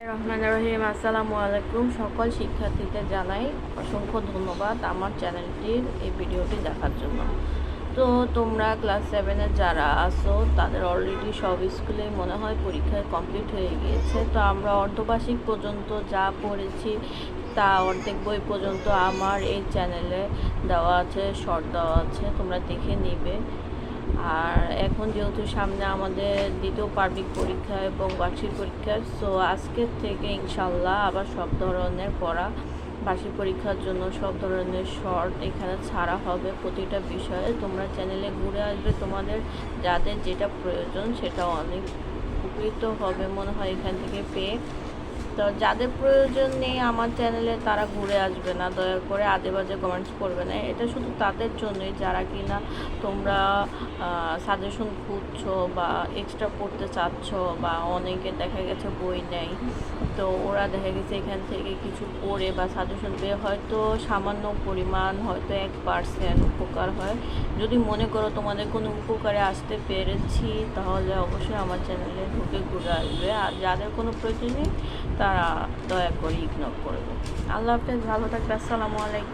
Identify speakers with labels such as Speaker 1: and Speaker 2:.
Speaker 1: রহমানির রহিম। আসসালামু আলাইকুম। সকল শিক্ষার্থীদের জানাই অসংখ্য ধন্যবাদ আমার চ্যানেলটির এই ভিডিওটি দেখার জন্য। তো তোমরা ক্লাস 7-এর যারা আসো তাদের অলরেডি সব স্কুলেই মনে হয় পরীক্ষা কমপ্লিট হয়ে গিয়েছে। তো আমরা অর্ধবার্ষিক পর্যন্ত যা পড়েছি তা অর্ধেক বই পর্যন্ত আমার এই চ্যানেলে দেওয়া আছে, শর্ট দেওয়া আছে, তোমরা দেখে নিবে। আর এখন যেহেতু সামনে আমাদের দ্বিতীয় পার্বিক পরীক্ষা এবং বার্ষিক পরীক্ষা, সো আজকের থেকে ইনশাল্লাহ আবার সব ধরনের পড়া বার্ষিক পরীক্ষার জন্য সব ধরনের শর্ট এখানে ছাড়া হবে প্রতিটা বিষয়ে। তোমরা চ্যানেলে ঘুরে আসবে, তোমাদের যাদের যেটা প্রয়োজন সেটা অনেক উপকৃত হবে মনে হয় এখান থেকে পেয়ে। তো যাদের প্রয়োজন নেই আমার চ্যানেলে তারা ঘুরে আসবে না, দয়া করে আজে বাজে কমেন্টস করবে না। এটা শুধু তাদের জন্যই যারা কিনা তোমরা সাজেশন খুঁজছো বা এক্সট্রা পড়তে চাচ্ছ, বা অনেকে দেখা গেছে বই নেই, তো ওরা দেখা গেছে এখান থেকে কিছু পড়ে বা সাজেশন পেয়ে হয়তো সামান্য পরিমাণ, হয়তো 1% উপকার হয়। যদি মনে করো তোমাদের কোনো উপকারে আসতে পেরেছি তাহলে অবশ্যই আমার চ্যানেলে ঢুকে ঘুরে আসবে। আর যাদের কোনো প্রয়োজন নেই তারা দয়া করে ইগনোর করবে। আল্লাহ হাফেজ, ভালো থাকবে। আসসালামু আলাইকুম।